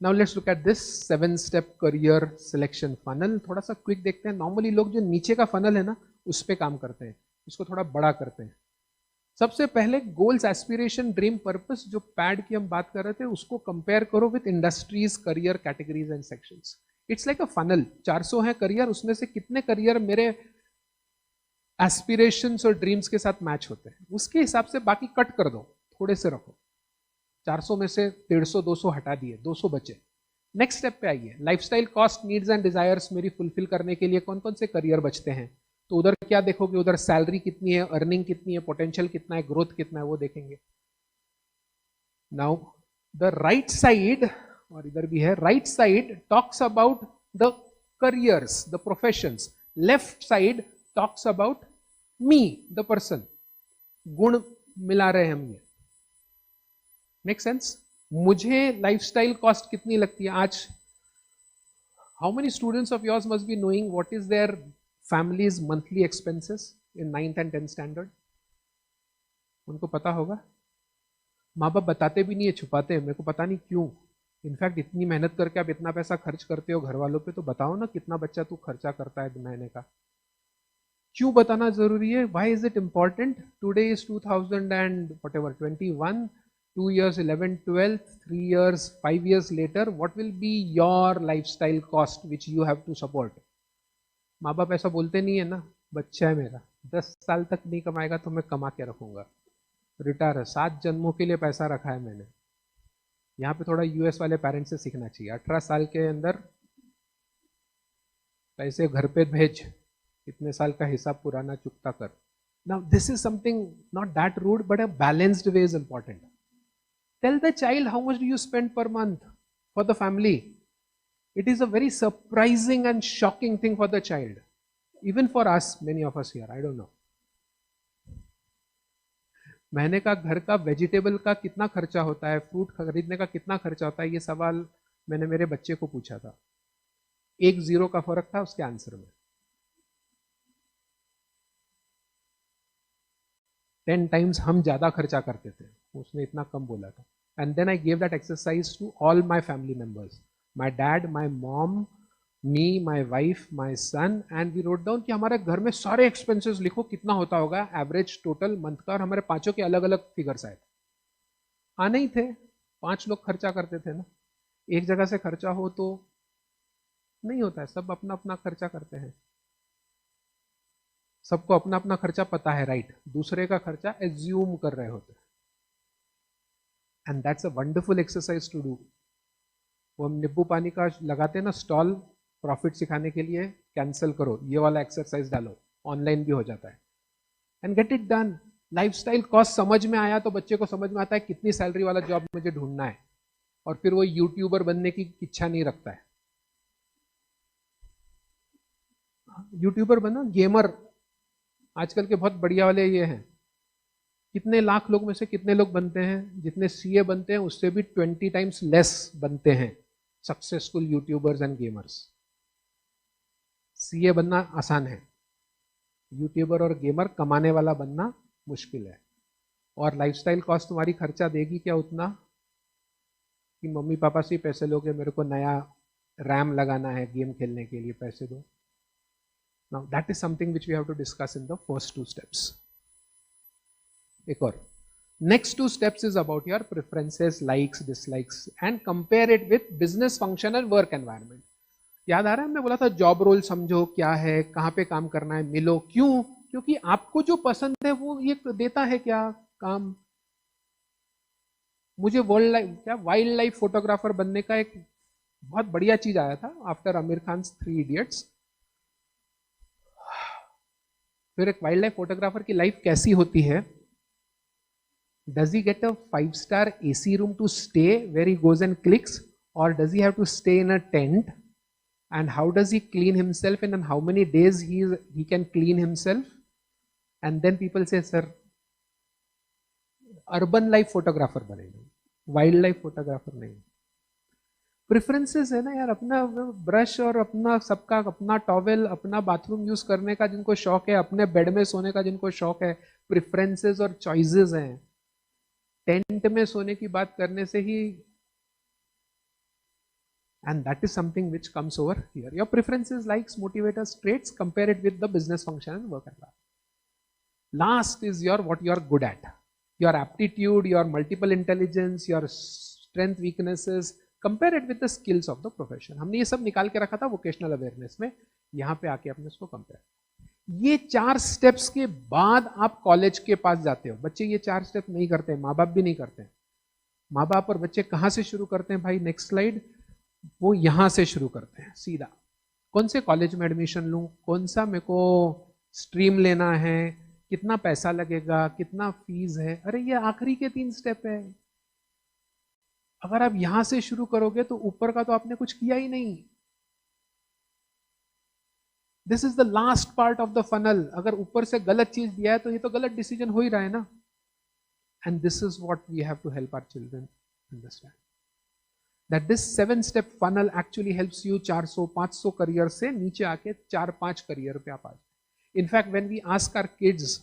Now let's look at this 7 step career selection funnel. थोड़ा सा quick देखते हैं। नॉर्मली लोग जो नीचे का फनल है ना उस पे काम करते हैं, इसको थोड़ा बड़ा करते हैं। सबसे पहले गोल्स, एस्पिरेशन, ड्रीम, पर्पस, जो पैड की हम बात कर रहे थे उसको कंपेयर करो with industries, career categories and sections. It's like a funnel. 400 है करियर, उसमें से कितने करियर मेरे एस्पिरेशंस और ड्रीम्स के साथ मैच होते हैं, उसके हिसाब से बाकी कट कर दो, थोड़े से रखो। 400 में से 150 200 हटा दिए, 200 बचे। नेक्स्ट स्टेप पे आइए। Lifestyle, cost, needs and desires मेरी फुलफिल करने के लिए कौन कौन से करियर बचते हैं, तो उधर क्या देखोगे, उधर सैलरी कितनी है, अर्निंग कितनी है, पोटेंशियल कितना है, ग्रोथ कितना है, वो देखेंगे। नाउ द राइट साइड, और इधर भी है, right side talks about the careers, the professions. Left side talks about me, the person. गुण मिला रहे हैं हम ये। Make sense? मुझे लाइफस्टाइल कॉस्ट कितनी लगती है आज? How many students of yours must be knowing what is their families monthly expenses in 9th and 10th standard? उनको पता होगा? माँ बाप बताते भी नहीं है, छुपाते हैं। मेरे को पता नहीं क्यों। इनफैक्ट इतनी मेहनत करके आप इतना पैसा खर्च करते हो घर वालों पे, तो बताओ ना कितना बच्चा तू खर्चा करता है महीने का। क्यों बताना जरूरी है? Why is it important? Today is 2000 and whatever 21, 2 years 11 12th, 3 years 5 years later, what will be your lifestyle cost which you have to support? माँ बाप ऐसा बोलते नहीं है ना, बच्चा है मेरा 10 साल तक नहीं कमाएगा तो मैं कमा के रखूंगा, रिटायर है, 7 जन्मों के लिए पैसा रखा है मैंने। यहाँ पे थोड़ा यूएस वाले पेरेंट्स से सीखना चाहिए। 18 साल के अंदर पैसे घर पे भेज, इतने साल का हिसाब पुराना चुकता कर। Now this is something not that rude, but a balanced way is important. Tell the child how much do you spend per month for the family. It is a very surprising and shocking thing for the child. Even for us, many of us here, I don't know. महीने का घर का vegetable का कितना खर्चा होता है, fruit खरीदने का कितना खर्चा होता है, ये सवाल मैंने मेरे बच्चे को पूछा था। 1 0 का फर्क था उसके आंसर में। 10 times हम ज्यादा खर्चा करते थे, उसने इतना कम बोला था। And then I gave that exercise to all my family members, my dad, my mom, me, my wife, my son, and we wrote down कि हमारे घर में सारे एक्सपेंसेस लिखो कितना होता होगा एवरेज टोटल मंथ का। और हमारे पांचों के अलग अलग फिगर्स आए थे। आने ही थे, 5 लोग खर्चा करते थे ना। एक जगह से खर्चा हो तो नहीं होता है, सब अपना अपना खर्चा करते हैं। सबको अपना अपना खर्चा पता है, राइट? दूसरे का खर्चा एज्यूम कर रहे होते हैं। And that's a wonderful exercise to do. वो हम नींबू पानी का लगाते हैं ना स्टॉल, प्रॉफिट सिखाने के लिए, कैंसिल करो, ये वाला एक्सरसाइज डालो, ऑनलाइन भी हो जाता है। And get it done. Lifestyle cost समझ में आया तो बच्चे को समझ में आता है कितनी सैलरी वाला जॉब मुझे ढूंढना है, और फिर वो यूट्यूबर बनने की इच्छा नहीं रखता है। यूट्यूबर बनो, गेमर आजकल के बहुत बढ़िया वाले ये हैं। कितने लाख लोग में से कितने लोग बनते हैं? जितने सीए बनते हैं उससे भी 20 times लेस बनते हैं successful YouTubers and gamers. CA बनना आसान है, यूट्यूबर और गेमर कमाने वाला बनना मुश्किल है। और लाइफस्टाइल कॉस्ट तुम्हारी खर्चा देगी क्या उतना कि मम्मी पापा से ही पैसे लोगे, मेरे को नया रैम लगाना है गेम खेलने के लिए, पैसे दो। Now that is something which we have to discuss in the first 2 steps. एक और, next 2 steps is about your preferences, likes, dislikes, and compare it with business function and work environment. याद आ रहा है हमने बोला था जॉब रोल समझो क्या है, कहाँ पे काम करना है, मिलो। क्यों? क्योंकि आपको जो पसंद है वो ये देता है क्या काम। मुझे वर्ल्ड लाइफ क्या वाइल्ड लाइफ फोटोग्राफर बनने का एक बहुत बढ़िया चीज आया था आफ्टर आमिर खान 3 Idiots। फिर एक वाइल्ड लाइफ फोटोग्राफर की लाइफ कैसी होती है? Does he get a 5-star AC room to stay where he goes and clicks, or does he have to stay in a tent? And how does he clean himself, and in how many days he can clean himself? And then people say, sir, urban life photographer बनेंगे, wild life photographer नहीं। Preferences है ना यार, अपना brush और अपना सबका अपना टॉवेल, अपना बाथरूम यूज करने का जिनको शौक है, अपने बेड में सोने का जिनको शौक है, प्रेफरेंसेस और चॉइसेस हैं। टेंट में सोने की बात करने से ही And that is something which comes over here. Your preferences, likes, motivators, traits, compare it with the business function and work environment. Last is your what you are good at. Your aptitude, your multiple intelligence, your strength, weaknesses, compare it with the skills of the profession. हमने ये सब निकाल के रखा था vocational awareness में, यहाँ पे आके आपने उसको कंपेयर. ये 4 स्टेप्स के बाद आप कॉलेज के पास जाते हो. बच्चे ये 4 स्टेप नहीं करते, माँ बाप भी नहीं करते. माँ बाप और बच्चे कहाँ से शुरू करते हैं भाई? Next slide. वो यहां से शुरू करते हैं सीधा. कौन से कॉलेज में एडमिशन लूं, कौन सा मेरे को स्ट्रीम लेना है, कितना पैसा लगेगा, कितना फीस है. अरे ये आखिरी के 3 स्टेप है. अगर आप यहां से शुरू करोगे तो ऊपर का तो आपने कुछ किया ही नहीं. This is the last part of the funnel. अगर ऊपर से गलत चीज दिया है तो ये तो गलत डिसीजन हो ही रहा है ना. And this is what we have to help our children understand. That this 7-step funnel actually helps you 400-500 career से नीचे आके 4-5 करियर पे आप आ जाए. In fact when we ask our kids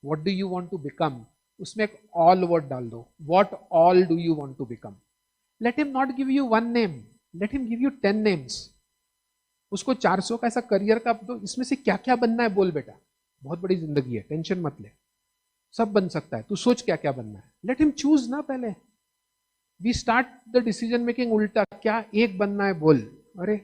what do you want to become, उसमें एक all word डाल दो. What all do you want to become. Let him not give you 1 name, let him give you 10 names. उसको 400 का ऐसा career का दो, इसमें से क्या क्या बनना है बोल बेटा. बहुत बड़ी जिंदगी है, टेंशन मत ले, सब बन सकता है. तू सोच क्या क्या बनना है. लेट हिम चूज ना. पहले we start the decision making उल्टा. क्या एक बनना है बोल. अरे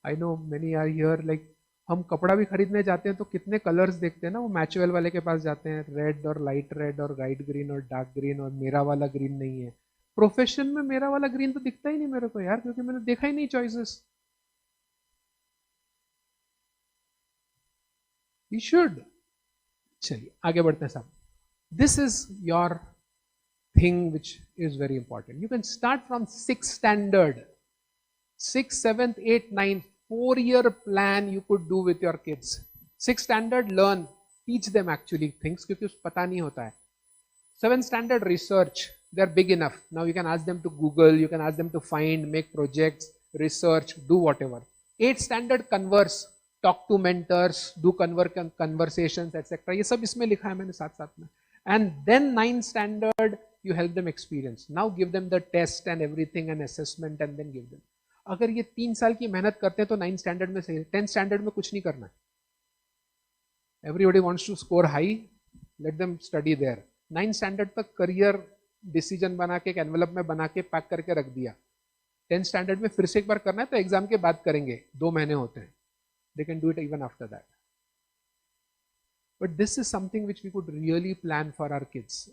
I know many are here like हम कपड़ा भी खरीदने जाते हैं तो कितने कलर्स देखते हैं ना. वो मैचवेल वाले के पास जाते हैं, रेड और लाइट रेड और लाइट ग्रीन और डार्क ग्रीन, और मेरा वाला ग्रीन नहीं है. प्रोफेशन में मेरा वाला ग्रीन तो दिखता ही नहीं मेरे को यार, क्योंकि मैंने देखा ही नहीं चॉइसेस. You should. चलिए आगे बढ़ते हैं साहब. This is your thing which is very important. You can start from 6th standard, 6th, 7th, 8th, 9th, 4-year plan you could do with your kids. 6th standard learn, teach them actually things क्योंकि उस पता नहीं होता है. 7th standard research, they are big enough. Now you can ask them to Google, you can ask them to find, make projects, research, do whatever. 8th standard converse, talk to mentors, do conversations, etc. ये सब इसमें लिखा है मैंने साथ साथ में. And then 9th standard you help them experience. Now give them the test and everything and assessment and then give them. अगर ये 3 साल की मेहनत करते हैं तो 9th standard में सही है. 10th standard में कुछ नहीं करना है. Everybody wants to score high, let them study there. 9th standard तक करियर डिसीजन बना के एक एनवेलप में बना के पैक करके रख दिया. 10th standard में फिर से एक बार करना है तो एग्जाम के बाद करेंगे, 2 महीने होते हैं. They can do it even after that. But this is something which we could really plan for our kids.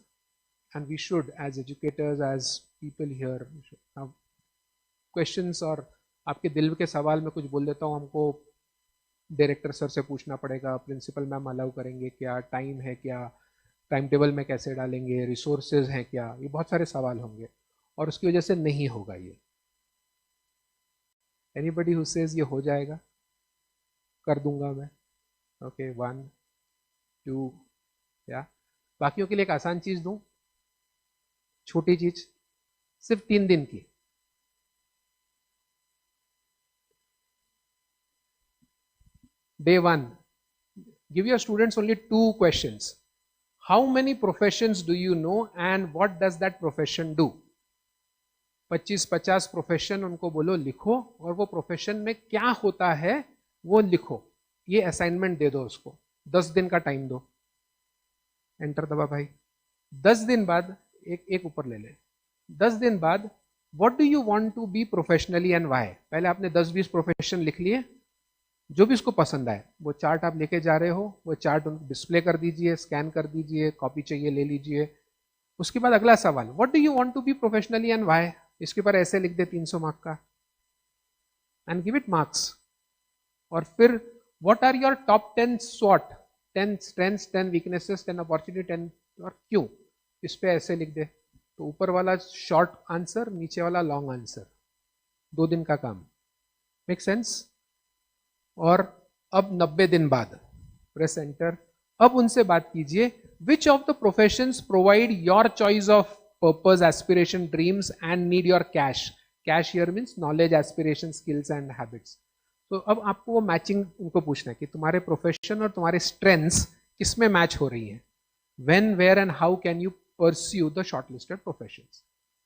And we should, as educators, as people here. Now, questions और आपके दिल के सवाल में कुछ बोल देता हूँ. हमको डायरेक्टर सर से पूछना पड़ेगा, प्रिंसिपल मैम अलाउ करेंगे क्या, टाइम है क्या, टाइम टेबल में कैसे डालेंगे, रिसोर्सेज हैं क्या, ये बहुत सारे सवाल होंगे और उसकी वजह से नहीं होगा ये. एनीबडी हु सेज ये हो जाएगा, कर दूंगा मैं. ओके 1 2 या बाकियों के लिए एक आसान चीज दूं, छोटी चीज, सिर्फ 3 दिन की. Day 1, give your students only 2 questions. How many professions do you know and what does that profession do? 25-50 profession उनको बोलो लिखो और वो प्रोफेशन में क्या होता है वो लिखो. ये असाइनमेंट दे दो उसको. 10 दिन का टाइम दो. एंटर दबा भाई. 10 दिन बाद एक ऊपर ले ले. 10 दिन बाद what do you want to be professionally and why. पहले आपने 10-20 प्रोफेशन लिख लिए, जो भी इसको पसंद आए वो चार्ट आप लेके जा रहे हो, वो चार्ट डिस्प्ले कर दीजिए, स्कैन कर दीजिए, कॉपी चाहिए ले लीजिए. उसके बाद अगला सवाल, what do you want to be professionally and why. इसके ऊपर ऐसे लिख दे 300 मार्क का एंड गिव इट मार्क्स. और फिर what are your top 10 SWOT, 10 strengths, 10 weaknesses, 10 opportunity, 10 और क्यों. इस पे ऐसे लिख दे. तो ऊपर वाला शॉर्ट आंसर, नीचे वाला लॉन्ग आंसर. 2 दिन का काम. Make sense. और अब 90 दिन बाद प्रेस एंटर. अब उनसे बात कीजिए, which of the professions provide your choice of purpose, aspiration, dreams and need your cash. Cash here means knowledge, aspiration, skills and habits. तो अब आपको वो मैचिंग उनको पूछना है कि तुम्हारे प्रोफेशन और तुम्हारे स्ट्रेंथ्स किस में मैच हो रही हैं. When, where and how can you pursue the shortlisted professions.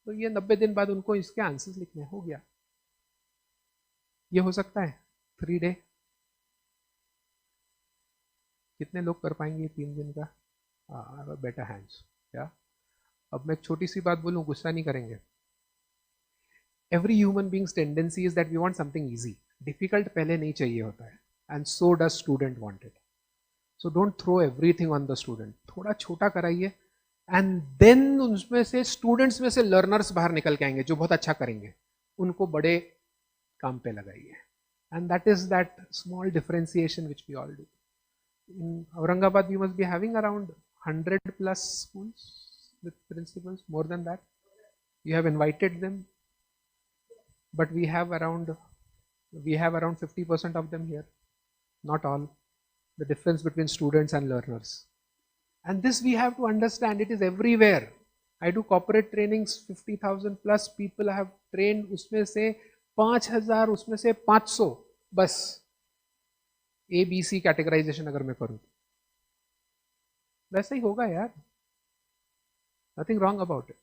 तो ये 90 दिन बाद उनको इसके आंसर्स लिखने हो गया। ये हो सकता है 3 डे? कितने लोग कर पाएंगे 3 दिन का? बेटर हैंड्स क्या? अब मैं एक छोटी सी बात बोलूं, गुस्सा नहीं करेंगे। Every human beings tendency is that we want something easy, difficult पहले नहीं चाहिए होता है, and so does student want it. So don't throw everything on the student, थोड़ा छोटा कराइए, एंड देन उसमें से स्टूडेंट्स में से लर्नर्स बाहर निकल के आएंगे जो बहुत अच्छा करेंगे, उनको बड़े काम पे लगाइए। And that is that small differentiation which we all do. In Aurangabad, we must be having around 100 plus schools with principals, more than that. You have invited them, but we have around 50% of them here, not all. The difference between students and learners, and this we have to understand. It is everywhere. I do corporate trainings, 50,000 plus people I have trained. उसमें से 5,000, उसमें से 500 बस ABC categorisation अगर मैं करूं, वैसे ही होगा यार, नथिंग रॉन्ग अबाउट इट।